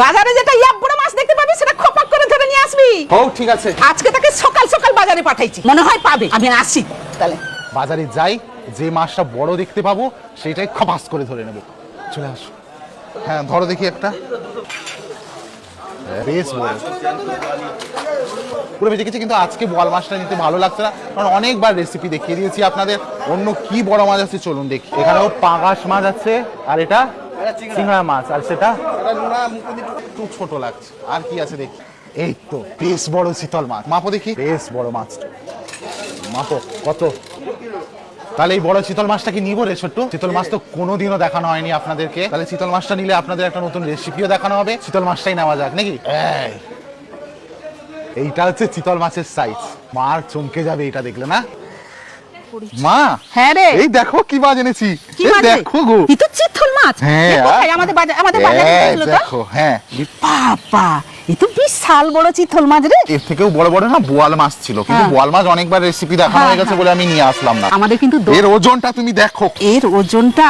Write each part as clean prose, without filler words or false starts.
বাজারে যেটা বড় মাছ দেখতে পাবি সেটা খপাক করে ধরে নিয়ে আসবি। ও ঠিক আছে। আজকে তাকে সকাল সকাল বাজারে পাঠাইছি, মনে হয় পাবে। আমি আসি তাহলে। বাজারে যাই, যে মাছটা বড় দেখতে পাবো সেটাই খপাস করে ধরে নেব। চলে আসো। হ্যাঁ ধরো দেখি একটা। বেশ বড়, পুরো ভেজে গেছে। কিন্তু আজকে বোয়াল মাছটা নিতে ভালো লাগছে না, কারণ অনেকবার রেসিপি দেখিয়ে দিয়েছি আপনাদের। অন্য কি বড় মাছ আছে চলুন দেখি। এখানেও পাঙাশ মাছ আছে, আর এটা চিংড়া মাছ, আর সেটা একটু ছোট লাগছে। আর কি আছে দেখি। এই তো বেশ বড় চিতল মাছ, মাপো দেখি। বেশ বড় মাছ, মাপো কত। তাহলে এই বড় চিতল মাছটা কি নিবো রে ছোট্ট? চিতল মাছ তো কোনোদিনও দেখানো হয়নি আপনাদেরকে, তাহলে চিতল মাছটা নিলে আপনাদের একটা নতুন রেসিপিও দেখানো হবে। চিতল মাছটাই নেওয়া যাক নাকি? এইটা হচ্ছে চিতল মাছের সাইজ। মার চমকে যাবে এটা দেখলে না। মা, হ্যাঁ রে, এই দেখো কি মাছ এনেছি। দেখো গো, এই তো চিতল মাছ। হ্যাঁ আমাদের বাজারে ছিল তো। দেখো। হ্যাঁ বাবা, এই তো বিশাল বড় চিতল মাছ রে। এর থেকেও বড় বড় না বোয়াল মাছ ছিল, কিন্তু বোয়াল মাছ অনেকবার রেসিপি দেখানো হয়ে গেছে বলে আমি নিয়ে আসলাম না। আমাদের কিন্তু এর ওজনটা তুমি দেখো। এর ওজনটা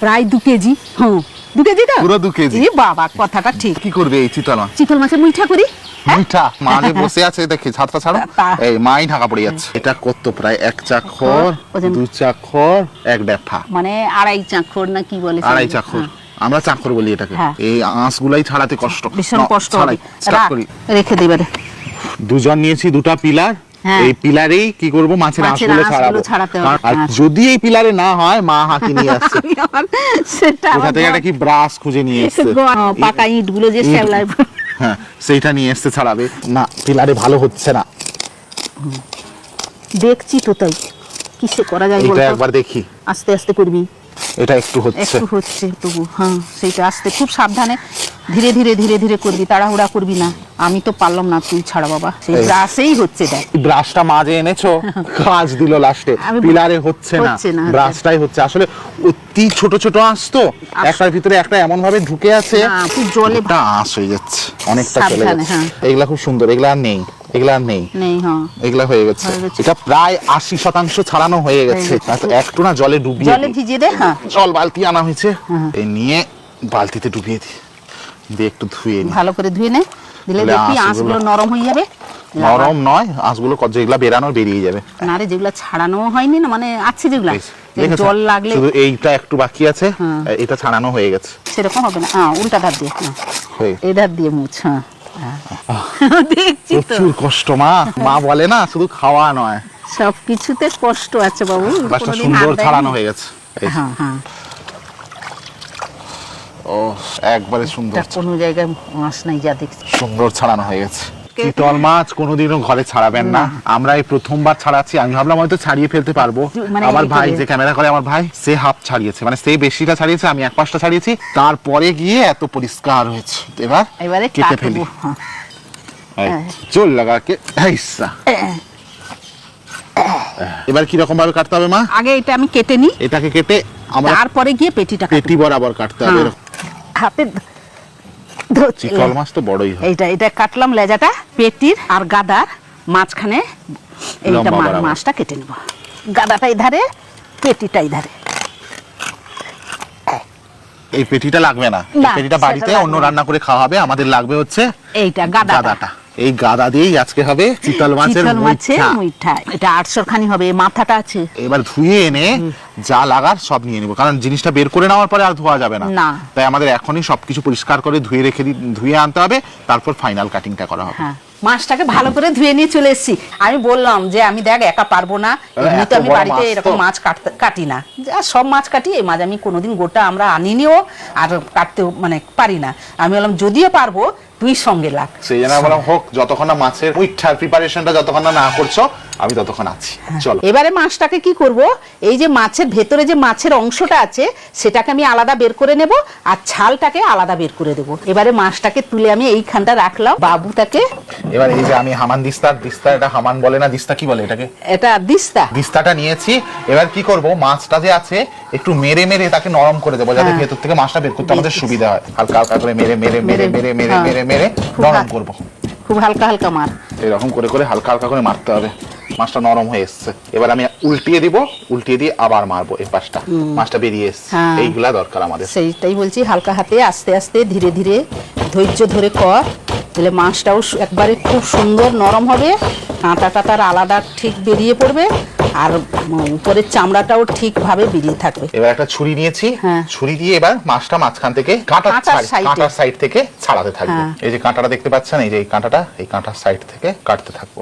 প্রায় 2 কেজি। হ্যাঁ 2 কেজি তো, পুরো 2 কেজি। এই বাবা, কথাটা ঠিক। কি করবে এই চিতল মাছ? চিতল মাছের মুইঠা করি। মিঠা মা যে বসে আছে দেখি, ছাতটা ছাড়ো। এই মাই ঢাকা পড়ে যাচ্ছে। এটা কত? প্রায় 1 চাখর, 2 চাখর, 1 ডেফা, মানে 2.5 চাখর না কি বলে? 2.5 চাখর। আমরা চাখর বলি এটাকে। এই আঁশগুলাই ছাড়াতে কষ্ট, ভীষণ কষ্ট। স্টার্ট করি। রেখে দিবে। দুজন নিয়েছি, 2টা পিলার। এই পিলারেই কি করব? মাছের আঁশগুলো ছাড়াবো। আর যদি এই পিলারে না হয়, মা হাতি নিয়ে আসছে। সেটা কোথা থেকে একটা কি ব্রাশ খুঁজে নিয়ে এসেছে। পাকা ইটগুলো যে শ্যাওলায়, হ্যাঁ সেইটা নিয়ে এসে ছাড়াবে। না পিলারে ভালো হচ্ছে না। দেখছি তো, তাই কিসে করা যায় এটা একবার দেখি। আস্তে আস্তে করবি। এটা একটু হচ্ছে তবু। হ্যাঁ সেইটা আস্তে, খুব সাবধানে, ধীরে ধীরে ধীরে ধীরে করবি, তাড়াহুড়া করবি না। আমি তো পারলাম না, তুই ছাড়া বাবা। সেই ব্রাশেই হচ্ছে। দেখ ব্রাশটা মাঝে এনেছো, কাজ দিল লাস্টে। পিলারে হচ্ছে না, ব্রাশটাই হচ্ছে। আসলে অতি ছোট ছোট আঁশ তো, একটার ভিতরে একটা এমন ভাবে ঢুকে আছে, জলে আঁশ হয়ে যাচ্ছে, অনেকটা চলে যাচ্ছে। এগুলা খুব সুন্দর, এগুলা আর নেই, এগুলা আর নেই, এগুলা হয়ে গেছে। এটা প্রায় 80% ছাড়ানো হয়ে গেছে। একটু না জলে ডুবিয়ে, জলে ভিজিয়ে দে। জল বালতি আনা হয়েছে, এই নিয়ে বালতিতে ডুবিয়ে দিয়ে একটু ধুয়ে নি। ভালো করে ধুয়ে নে, দিলে দেখবি আঁশগুলো নরম হয়ে যাবে। নরম নয়, আঁশগুলো যেগুলা বেরানো বেরিয়ে যাবে। না রে, যেগুলা ছাড়ানো হয়নি না, মানে আছে যেগুলা জল লাগলে, শুধু এইটা একটু বাকি আছে, এটা ছাড়ানো হয়ে গেছে। সেরকম হবে না। উল্টা ধার দিয়ে, এই ধার দিয়ে মুছ। দেখছি তো প্রচুর কষ্ট। মা বলে না শুধু খাওয়া নয়, সবকিছুতে কষ্ট আছে বাবু। সুন্দর ছাড়ানো হয়ে গেছে। ও একবারে সুন্দর, কোনো জায়গায় মাছ নাই, যা দেখছি সুন্দর ছাড়ানো হয়ে গেছে। চিতল মাছ কোনোদিনও ঘরে ছাড়াবেন না। আমরা এই প্রথমবার ছাড়াচ্ছি। আমি ভাবলাম হয়তো ছাড়িয়ে ফেলতে পারবো। আমার ভাই যে ক্যামেরা করে, আমার ভাই, সে হাফ ছাড়িয়েছে, মানে সে বেশিটা ছাড়িয়েছে, আমি 1/5টা ছাড়িয়েছি। তারপরে গিয়ে এত পরিষ্কার হয়েছে। এবারে কেটে ফেলি। চল লাগা কে এইসা। এবার কি রকম ভাবে কাটতে হবে মা? আগে এটা আমি কেটে নি, এটাকে কেটে আমরা তারপরে গিয়ে পেটিটা পেটি বরাবর কাটতে হবে। হাতে চিতল মাছ তো বড়ই হয়। এটা কাটলাম লেজাটা, পেটির আর গাদার মাঝখানে এইটা মাছটা কেটে নেব। গাদাটা ধারে, পেটিটা ধারে। এই পেটিটা লাগবে না, পেটিটা বাড়িতে অন্য রান্না করে খাওয়া হবে। আমাদের লাগবে হচ্ছে এইটা গাদাটা। এই গাদা দিয়েই আজকে হবে চিতল মাছের মুইঠা। এটা 800 খানি হবে। মাথাটা আছে, এবার ধুয়ে এনে যা লাগার সব নিয়ে নিব, কারণ জিনিসটা বের করে নেওয়ার পরে আর ধোয়া যাবে না। তাই আমাদের এখনই সবকিছু পরিষ্কার করে ধুয়ে আনতে হবে, তারপর ফাইনাল কাটিংটা করা হবে। মাছটাকে ভালো করে ধুয়ে নিয়ে চলে এসেছি। আমি বললাম যে আমি দেখ একা পারবো না, এমনিতে আমি বাড়িতে এরকম মাছ কাটি না, সব মাছ কাটি, এই মাছ আমি কোনোদিন গোটা আমরা আনিনিও, আর কাটতেও মানে পারি না। আমি বললাম যদিও পারবো, তুই সঙ্গে লাগ। সেই জন্য বললাম হোক, যতক্ষণ না মাছের মুইঠার প্রিপারেশনটা যতক্ষণ না করছো, আমি ততক্ষণ আছি। চলো এবারে মাছটাকে কি করব, এই যে মাছের ভেতরে যে মাছের অংশটা আছে সেটাকে আমি আলাদা বের করে নেব, আর ছালটাকে আলাদা বের করে দেব। এবারে মাছটাকে তুলে আমি এইখানটা রাখলাম, বাবুটাকে। এবার এই যে আমি হামান দিস্তা, এটা হামান বলে না, দিস্তা কি বলে এটাকে? এটা দিস্তাটা নিয়েছি। এবার কি করব, মাছটা যে আছে একটু মেরে মেরে তাকে নরম করে দেবো, যাতে ভেতর থেকে মাছটা বের করতে আমাদের সুবিধা হয়। হালকা হালকা করে মেরে মেরে মেরে মেরে মেরে মেরে মেরে নরম করব। খুব হালকা হালকা মার, এরকম করে করে হালকা হালকা করে মারতে হবে। মাছটা নরম হয়ে এসছে, এবার আমি উল্টিয়ে দিব, উল্টিয়ে দিয়ে আবার মারবো। এই পাশটা মাছটা বেরিয়ে এসছে, এইগুলা দরকার আমাদের। সেইটাই বলছি, হালকা হাতে আস্তে আস্তে ধীরে ধীরে ধৈর্য ধরে কর, তাহলে মাছটাও একবারে খুব সুন্দর নরম হবে, কাঁটাটা তার আলাদা ঠিক বেরিয়ে পড়বে, আর উপরের চামড়াটাও ঠিকভাবে বেরিয়ে থাকবে। এবার একটা ছুরি নিয়েছি, হ্যাঁ। ছুরি দিয়ে এবার মাছটা মাঝখান থেকে কাঁটার সাইড থেকে ছাড়াতে থাকবো। হ্যাঁ। এই যে কাঁটাটা দেখতে পাচ্ছেন, এই যে এই কাঁটাটা, এই কাঁটার সাইড থেকে কাটতে থাকবো।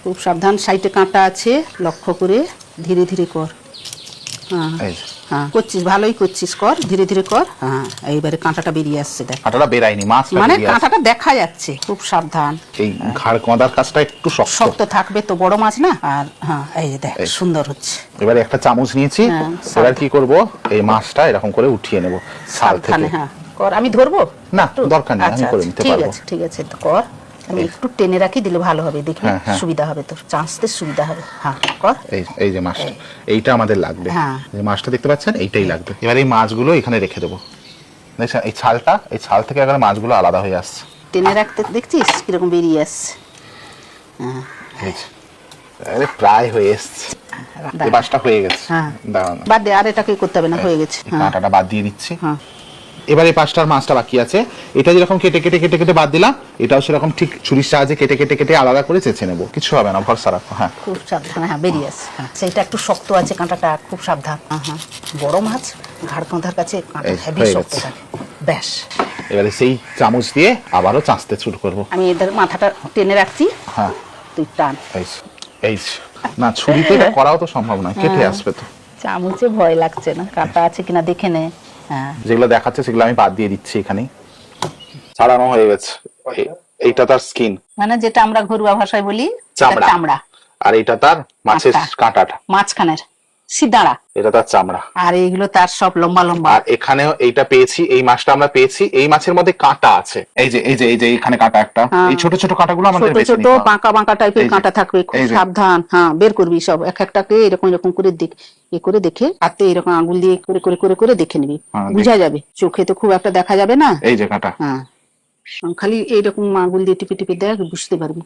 খুব সাবধান, সাইডে কাঁটা আছে, লক্ষ্য করে ধীরে ধীরে কর। হ্যাঁ এই যে হ্যাঁ, করছিস, ভালোই করছিস, কর ধীরে ধীরে কর। হ্যাঁ, এইবারে কাঁটাটা বেরিয়ে আসছে, দেখ কাঁটাটা বেরায়নি, মাছ মানে কাঁটাটা দেখা যাচ্ছে। খুব সাবধান, এই ঘাড় কঁদার কাজটা একটু শক্ত শক্ত থাকবে তো, বড় মাছ না। আর হ্যাঁ, এই যে দেখ সুন্দর হচ্ছে। এবারে একটা চামচ নিয়েছি, হ্যাঁ, এবার কি করব, এই মাছটা এরকম করে উঠিয়ে নেব ছাল থেকে। সাবধানে, হ্যাঁ কর। আমি ধরবো না, একটু? দরকার নেই, আমি আচ্ছা, করে আচ্ছা, নিতে ঠিক পারবো। আছে, ঠিক আছে, তো কর। আমি একটু টেনে রাখি, দিলে ভালো হবে, দেখবি হ্যাঁ, হ্যাঁ। সুবিধা হবে, তোর চাঁচতে সুবিধা হবে। হ্যাঁ কর। এই যে মাছটা, এইটা আমাদের লাগবে। হ্যাঁ। যে মাছটা দেখতে পাচ্ছেন, এইটাই লাগবে। এবার এই মাছগুলো এখানে রেখে দেবো। দেখছেন এই ছাল থেকে এবার মাছগুলো আলাদা হয়ে আসছে। টেনে রাখতে দেখছিস কিরকম বেরিয়ে আসছে। হ্যাঁ এই যে, আরে প্রায় হয়ে এসছে, এই মাছটা হয়ে গেছে। হ্যাঁ, দাঁড়ান, বাদ দে, আর এটাকে করতে হবে না, হয়ে গেছে। এই হ্যাঁ কাঁটাটা বাদ দিয়ে দিচ্ছি। হ্যাঁ, এবার এই পাঁচটার মাছটা বাকি আছে, এটা যেরকম কেটে কেটে কেটে কেটে বাদ দিলাম, এটাও সেরকম ঠিক ছুরির সাহায্যে কেটে কেটে কেটে আলাদা করে চেঁচে নেবো। কিছু হবে না, ভরসা রাখো। হ্যাঁ, খুব সাবধান। হ্যাঁ, বেরিয়ে আসছে। হ্যাঁ, সেইটা একটু শক্ত আছে কাঁটাটা, খুব সাবধান। হ্যাঁ হ্যাঁ, বড় মাছ ঘাড় কাঁধার কাছে কাঁটা এই হেভি হয়ে শক্ত গেছে। থাকে। ব্যাস, এবারে সেই চামচ দিয়ে আবারও চাঁচতে শুরু করবো। আমি এদের মাথাটা টেনে রাখছি, হ্যাঁ, তুই টান। এই না, ছুরিতে এটা করাও তো সম্ভব নয়, কেটে আসবে তো। চামচে ভয় লাগছে না, কাঁটা আছে কিনা দেখে নে। হ্যাঁ, যেগুলো দেখাচ্ছে সেগুলো আমি বাদ দিয়ে দিচ্ছি, এখানেই ছাড়ানো হয়ে গেছে। এইটা তার স্কিন, মানে যেটা আমরা ঘরোয়া ভাষায় বলি চামড়া। চামড়া, আর এইটা তার মাছের কাঁটাটা, মাঝখানের সিদাড়া, এটা তার চামড়া। আর এইগুলো তার সব লম্বা লম্বা। আর এখানেও এইটা পেয়েছি, এই মাছটা আমরা পেয়েছি, এই মাছের মধ্যে কাঁটা আছে। এই যে এখানে কাঁটা একটা, এই ছোট ছোট কাঁটাগুলো আমাদের ছোট বেছে ছোট নিতে হবে। বাঁকা বাঁকা টাইপের এই যে, কাঁটা থাকবে, খুব এই যে। সাবধান। হ্যাঁ, বের করবি সব, এক একটাকে এরকম এরকম করে দেখ, এ করে দেখে হাতে এরকম আঙুল দিয়ে করে করে করে করে দেখে নিবি, হ্যাঁ, বুঝা যাবে। চোখে তো খুব একটা দেখা যাবে না। এই যে কাঁটা, হ্যাঁ, খালি এইরকম আঙুল দিয়ে টিপে টিপে দেখ, বুঝতে পারবি।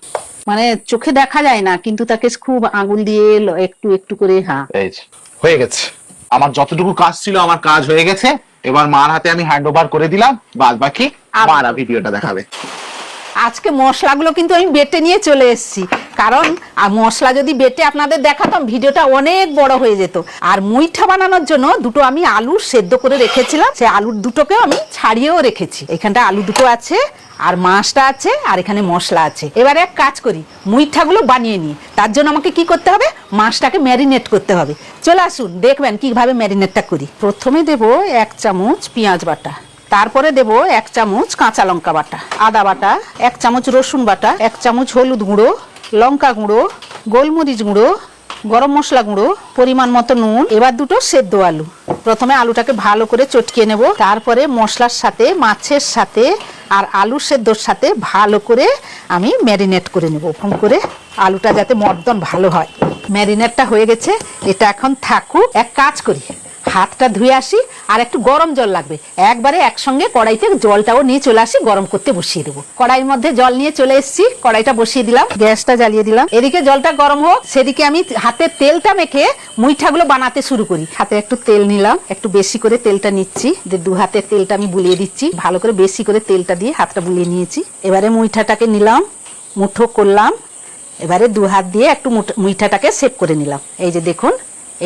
মানে চোখে দেখা যায় না, কিন্তু তাকে খুব আঙুল দিয়ে একটু একটু করে। হ্যাঁ, এই যে হয়ে গেছে। আমার যতটুকু কাজ ছিল, আমার কাজ হয়ে গেছে। এবার মার হাতে আমি হ্যান্ড ওভার করে দিলাম, বাদ বাকি মারা ভিডিওটা দেখাবে। আজকে মশলাগুলো কিন্তু আমি বেটে নিয়ে চলে এসেছি, কারণ মশলা যদি বেটে আপনাদের দেখাতাম ভিডিওটা অনেক বড় হয়ে যেত। আর মুইঠা বানানোর জন্য দুটো আমি আলু সেদ্ধ করে রেখেছিলাম, সেই আলুর দুটোকেও আমি ছাড়িয়েও রেখেছি। এখানটা আলু দুটো আছে, আর মাছটা আছে, আর এখানে মশলা আছে। এবারে এক কাজ করি, মুইঠাগুলো বানিয়ে নিই। তার জন্য আমাকে কি করতে হবে, মাছটাকে ম্যারিনেট করতে হবে। চলে আসুন, দেখবেন কিভাবে ম্যারিনেটটা করি। প্রথমে দেব 1 চামচ পেঁয়াজ বাটা, তারপরে দেব 1 চামচ কাঁচা লঙ্কা বাটা, আদা বাটা, 1 চামচ রসুন বাটা, 1 চামচ হলুদ গুঁড়ো, লঙ্কা গুঁড়ো, গোলমরিচ গুঁড়ো, গরম মশলা গুঁড়ো, পরিমাণ মতো নুন। এবার দুটো সেদ্ধ আলু। প্রথমে আলুটাকে ভালো করে চটকিয়ে নেব, তারপরে মশলার সাথে, মাছের সাথে, আর আলু সেদ্ধর সাথে ভালো করে আমি ম্যারিনেট করে নেব, ফোন করে আলুটা যাতে মর্দন ভালো হয়। ম্যারিনেটটা হয়ে গেছে, এটা এখন থাকুক। এক কাজ করি, হাতটা ধুয়ে আসি, আর একটু গরম জল লাগবে, একবারে একসঙ্গে কড়াইতে জলটাও নিয়ে চলে আসি, গরম করতে বসিয়ে দেবো। কড়াইয়ের মধ্যে জল নিয়ে চলে এসেছি, কড়াইটা বসিয়ে দিলাম, গ্যাসটা জ্বালিয়ে দিলাম। এদিকে জলটা গরম হোক, সেদিকে আমি হাতে তেলটা মেখে মুইঠাগুলো বানাতে শুরু করি। হাতে একটু তেল নিলাম, একটু বেশি করে তেলটা নিচ্ছি, যে 2 হাতের তেলটা আমি বুলিয়ে দিচ্ছি, ভালো করে বেশি করে তেলটা দিয়ে হাতটা বুলিয়ে নিয়েছি। এবারে মুইঠাটাকে নিলাম, মুঠো করলাম, এবারে 2 হাত দিয়ে একটু মুইঠাটাকে সেভ করে নিলাম। এই যে দেখুন,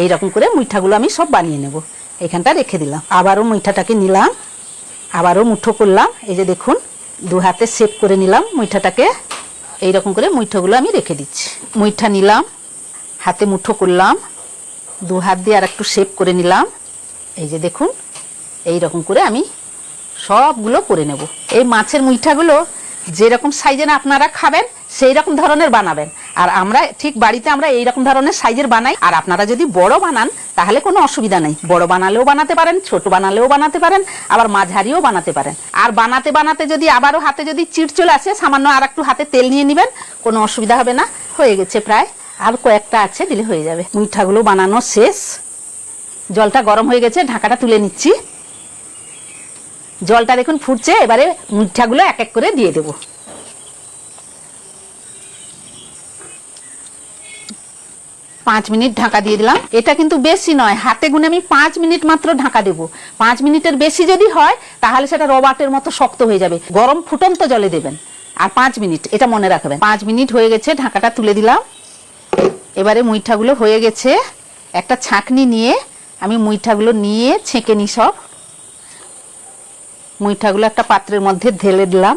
এইরকম করে মুইঠাগুলো আমি সব বানিয়ে নেব। এখানটা রেখে দিলাম, আবারও মুইঠাটাকে নিলাম, আবারও মুঠো করলাম। এই যে দেখুন, 2 হাতে সেভ করে নিলাম মুইঠাটাকে। এইরকম করে মুইঠাগুলো আমি রেখে দিচ্ছি। মুইঠা নিলাম, হাতে মুঠো করলাম, 2 হাত দিয়ে আর একটু সেভ করে নিলাম। এই যে দেখুন, এইরকম করে আমি সবগুলো করে নেব। এই মাছের মুইঠাগুলো যেরকম সাইজের আপনারা খাবেন সেই রকম ধরনের বানাবেন, আর আমরা ঠিক বাড়িতে আমরা এইরকম ধরনের সাইজের বানাই। আর আপনারা যদি বড় বানান তাহলে কোনো অসুবিধা নেই, বড় বানালেও বানাতে পারেন, ছোট বানালেও বানাতে পারেন, আবার মাঝারিও বানাতে পারেন। আর বানাতে বানাতে যদি আবারও হাতে যদি চিট চলে আসে, সামান্য আর একটু হাতে তেল নিয়ে নেবেন, কোনো অসুবিধা হবে না। হয়ে গেছে প্রায়, আর কয়েকটা আছে, দিলে হয়ে যাবে। মুইঠাগুলো বানানো শেষ, জলটা গরম হয়ে গেছে, ঢাকাটা তুলে নিচ্ছি। জলটা দেখুন ফুটছে, এবারে মুইঠাগুলো এক এক করে দিয়ে দেবো। 5 মিনিট ঢাকা দিয়ে দিলাম। এটা কিন্তু বেশি নয়, হাতে গুনে আমি 5 মিনিট মাত্র ঢাকা দেব। 5 মিনিটের বেশি যদি হয় তাহলে সেটা রবার্টের মতো শক্ত হয়ে যাবে। গরম ফুটন্ত জলে দেবেন। আর 5 মিনিট, এটা মনে রাখবেন। 5 মিনিট হয়ে গেছে, ঢাকাটা তুলে দিলাম। এবারে মুইঠাগুলো হয়ে গেছে। একটা ছাঁকনি নিয়ে আমি মুইঠাগুলো নিয়ে ছেঁকে নিই। সব মুইঠাগুলো একটা পাত্রের মধ্যে ঢেলে দিলাম।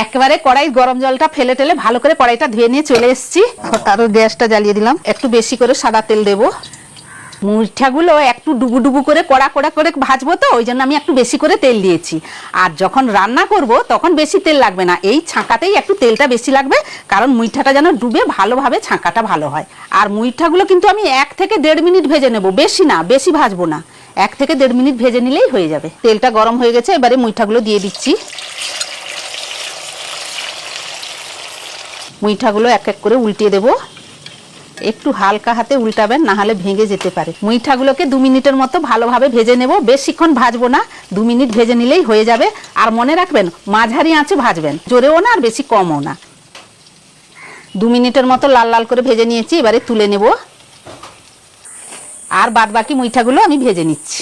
একেবারে কড়াই গরম জলটা ফেলে টেলে ভালো করে কড়াইটা ধুয়ে নিয়ে চলে এসেছি। আরো গ্যাসটা জ্বালিয়ে দিলাম। একটু বেশি করে সাদা তেল দেব। মুইঠাগুলো একটু ডুবু ডুবু করে কড়া কড়া করে ভাজবো, তো ওই জন্য আমি একটু বেশি করে তেল দিয়েছি। আর যখন রান্না করব তখন বেশি তেল লাগবে না, এই ছাঁকাতেই একটু তেলটা বেশি লাগবে, কারণ মুইঠাটা যেন ডুবে ভালোভাবে ছাঁকাটা ভালো হয়। আর মুইঠাগুলো কিন্তু আমি 1 থেকে 1.5 মিনিট ভেজে নেব, বেশি না, বেশি ভাজবো না। 1 থেকে 1.5 মিনিট ভেজে নিলেই হয়ে যাবে। তেলটা গরম হয়ে গেছে, এবারে মুইঠাগুলো দিয়ে দিচ্ছি। মুইঠাগুলো এক এক করে উল্টিয়ে দেব। একটু হালকা হাতে উল্টাবেন, না হলে ভেঙে যেতে পারে। মুইঠাগুলোকে 2 মিনিটের মতো ভালোভাবে ভেজে নেব, বেশিক্ষণ ভাজবো না, 2 মিনিট ভেজে নিলেই হয়ে যাবে। আর মনে রাখবেন মাঝারি আঁচে ভাজবেন, জোরেও না আর বেশি কমও না। 2 মিনিটের মতো লাল লাল করে ভেজে নিয়েছি, এবারে তুলে নেব। আর বাদ বাকি মুইঠাগুলো আমি ভেজে নিচ্ছি।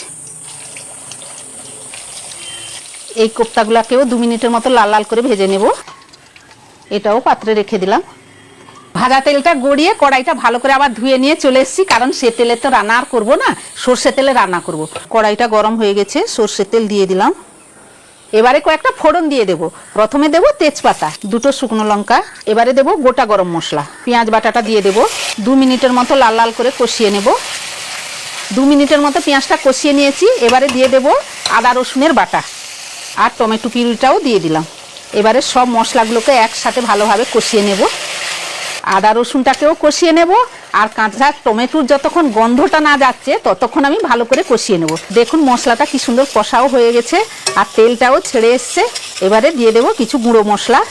এই কোপ্তাগুলোকেও 2 মিনিটের মতো লাল লাল করে ভেজে নেব। এটাও পাত্রে রেখে দিলাম। ভাজা তেলটা গড়িয়ে কড়াইটা ভালো করে আবার ধুয়ে নিয়ে চলে এসেছি, কারণ সে তেলে তো রান্না আর করবো না, সর্ষে তেলে রান্না করব। কড়াইটা গরম হয়ে গেছে, সর্ষে তেল দিয়ে দিলাম। এবারে কয়েকটা ফোড়ন দিয়ে দেব। প্রথমে দেব তেজপাতা, 2টো শুকনো লঙ্কা। এবারে দেব গোটা গরম মশলা, পেঁয়াজ বাটাটা দিয়ে দেব। 2 মিনিটের মতো লাল লাল করে কষিয়ে নেব। 2 মিনিটের মতো পেঁয়াজটা কষিয়ে নিয়েছি। এবারে দিয়ে দেব আদা রসুনের বাটা আর টমেটো পিউরিটাও দিয়ে দিলাম। এবারে সব মশলাগুলোকে একসাথে ভালোভাবে কষিয়ে নেব। আদা রসুনটাকেও কষিয়ে নেব, আর কাঁচা টমেটোর যতক্ষণ গন্ধটা না যাচ্ছে ততক্ষণ আমি ভালো করে কষিয়ে নেব। দেখুন মশলাটা কি সুন্দর কষাও হয়ে গেছে, আর তেলটাও ছেড়ে এসছে। এবারে দিয়ে দেব কিছু গুঁড়ো মশলা,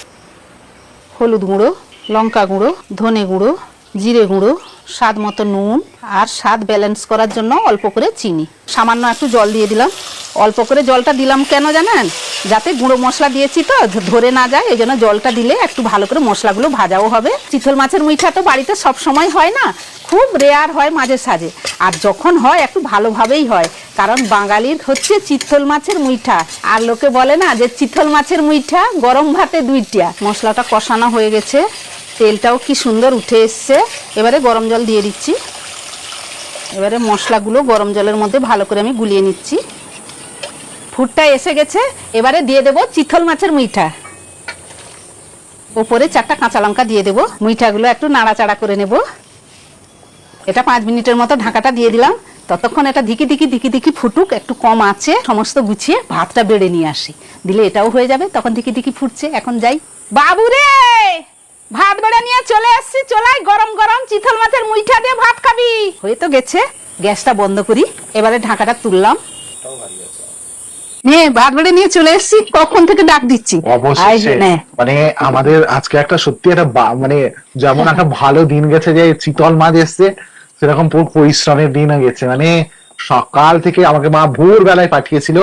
হলুদ গুঁড়ো, লঙ্কা গুঁড়ো, ধনে গুঁড়ো, জিরে গুঁড়ো, স্বাদ মতো নুন, আর স্বাদ ব্যালেন্স করার জন্য অল্প করে চিনি। সামান্য একটু জল দিয়ে দিলাম। অল্প করে জলটা দিলাম কেন জানেন? যাতে গুঁড়ো মশলা দিয়েছি তো ধরে না যায়, এই জন্য জলটা দিলে একটু ভালো করে মশলাগুলো ভাজাও হবে। চিতল মাছের মুইঠা তো বাড়িতে সব সময় হয় না, খুব রেয়ার হয় মাঝে সাঝে। আর যখন হয় একটু ভালোভাবেই হয়, কারণ বাঙালির হচ্ছে চিতল মাছের মুইঠা। আর লোকে বলে না যে চিতল মাছের মুইঠা গরম ভাতে 2টা। মশলাটা কষানো হয়ে গেছে, তেলটাও কি সুন্দর উঠে এসছে। এবারে গরম জল দিয়ে দিচ্ছি। এবারে মশলাগুলো গরম জলের মধ্যে ভালো করে আমি গুলিয়ে নিচ্ছি। ফুটটা এসে গেছে, এবারে দিয়ে দেব চিতল মাছের মুইঠা। ওপরে 4টা কাঁচা লঙ্কা দিয়ে দেব। মুইঠাগুলো একটু নাড়াচাড়া করে নেব। এটা 5 মিনিটের মতো ঢাকাটা দিয়ে দিলাম। ততক্ষণ এটা ধিকি ধিকি ফুটুক, একটু কম আছে, সমস্ত গুছিয়ে ভাতটা বেড়ে নিয়ে আসি, দিলে এটাও হয়ে যাবে। তখন ধিকি ফুটছে। এখন যাই। বাবু রে, ভাত বেড়ে নিয়ে চলে এসছি, চলাই। গরম গরম চিতল মাছের মুইঠা দিয়ে ভাত খাবি। হয়ে তো গেছে, গ্যাসটা বন্ধ করি। এবারে ঢাকাটা তুললাম। নে, ভাত বেড়ে নিয়ে চলে এসছি, কখন থেকে ডাক দিচ্ছি। অবশ্যই মানে আমাদের আজকে একটা সত্যি একটা মানে যেমন একটা ভালো দিন গেছে যে চিতল মাছ এসছে, সেরকম পুরো পরিশ্রমের দিন গেছে। মানে সকাল থেকে আমাকে মা ভোর বেলায় পাঠিয়েছিল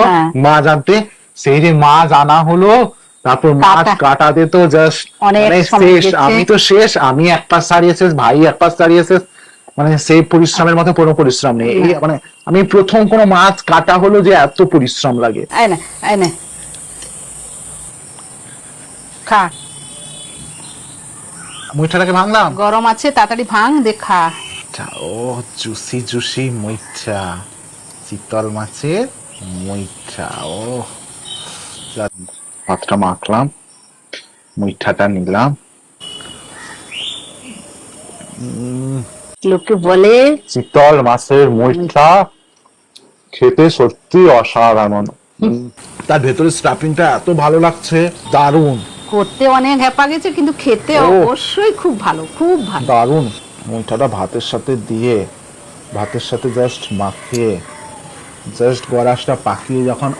মাছ আনতে। সেই যে মাছ আনা হলো, তারপর মাছ কাটাতে তো জাস্ট মানে শেষ। আমি তো শেষ, আমি এক পাশ ছাড়িয়ে শেষ, ভাই এক পাশ ছাড়িয়ে শেষ। মানে সেই পরিশ্রমের মতো কোনো পরিশ্রম নেই। মানে আমি প্রথম কোনো মাছ কাটা হলো যে এত পরিশ্রম লাগে। খা, মুইঠাটাকে ভাঙলাম। গরম আছে, তাড়াতাড়ি ভাঙ, দেখা। ও জুসি জুসি মুইঠা, চিতল মাছের মুইঠা। ও ভাতটা মাখলাম, মুইঠাটা নিলাম। লোকে বলে চিতল মাছের মুইঠা খেতে সত্যি অসাধারণ। তার ভেতরে স্টাফিংটা এত ভালো লাগছে, দারুণ। করতে অনেক হ্যাপা গেছে, কিন্তু খেতে অবশ্যই খুব ভালো, খুব ভালো, দারুণ। মুইঠাটা ভাতের সাথে দিয়ে, ভাতের সাথে জাস্ট মাখিয়ে, জাস্ট গরাসটা পাকিয়ে যখন,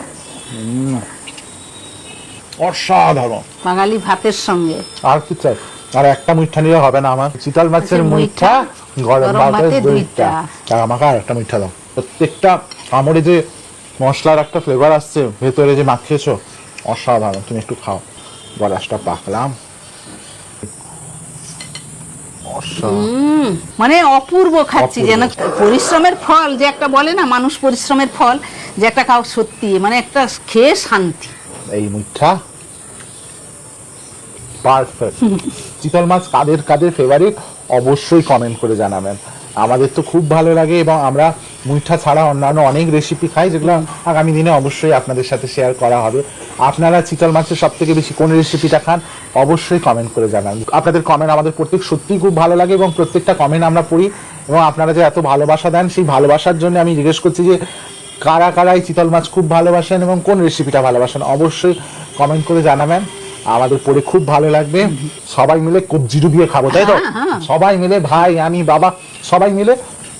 অসাধারণ। বাঙালি ভাতের সঙ্গে আর কি চাই? আর একটা মুইঠা নিলে হবে না আমার। চিতল মাছের মুইঠা, গরম ভাতের 2টা। আর আমাকে আর একটা মুইঠা দাও। প্রত্যেকটা কামড়ে যে মশলার একটা ফ্লেভার আসছে, ভেতরে যে মাখিয়েছো, অসাধারণ। তুমি একটু খাও। গরাসটা পাকলাম, মানে অপূর্ব খাচ্ছি, অপূর্ব। যেন পরিশ্রমের ফল যে একটা বলে না, মানুষ পরিশ্রমের ফল যে একটা খাও, সত্যি মানে একটা খেয়ে শান্তি। এই মুঠা পারফেক্ট। চিতল মাছ কাদের কাদের ফেভারিট অবশ্যই কমেন্ট করে জানাবেন। আমাদের তো খুব ভালো লাগে এবং আমরা মুইঠা ছাড়া অন্যান্য অনেক রেসিপি খাই, যেগুলো আগামী দিনে অবশ্যই আপনাদের সাথে শেয়ার করা হবে। আপনারা চিতল মাছের সব থেকে বেশি কোন রেসিপিটা খান অবশ্যই কমেন্ট করে জানান। আপনাদের কমেন্ট আমাদের প্রত্যেক সত্যিই খুব ভালো লাগে এবং প্রত্যেকটা কমেন্ট আমরা পড়ি, এবং আপনারা যে এত ভালোবাসা দেন সেই ভালোবাসার জন্য আমি জিজ্ঞেস করছি যে কারা কারা এই চিতল মাছ খুব ভালোবাসেন এবং কোন রেসিপিটা ভালোবাসেন, অবশ্যই কমেন্ট করে জানাবেন। আমাদের পড়ে খুব ভালো লাগবে। সবাই মিলে কবজি ডুবিয়ে খাবো, তাই তো? সবাই মিলে, ভাই, আমি, বাবা, সবাই মিলে।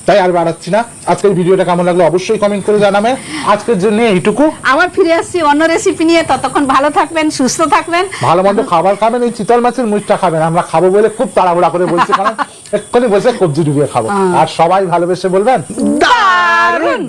তাই আর বাড়াচ্ছি না, আজকের ভিডিওটা কেমন লাগলো অবশ্যই কমেন্ট করে জানাবেন। আজকের জন্য এইটুকু। আবার ফিরে আসছি অন্য রেসিপি নিয়ে, ততক্ষণ ভালো থাকবেন, সুস্থ থাকবেন, ভালো মন্দ খাবার খাবেন, এই চিতল মাছের মুখটা খাবেন। আমরা খাবো বলে খুব তাড়াহুড়া করে বলছি, কারণ এক্ষুনি বলছে কবজি ডুবিয়ে খাবো। আর সবাই ভালোবেসে বলবেন দারুণ।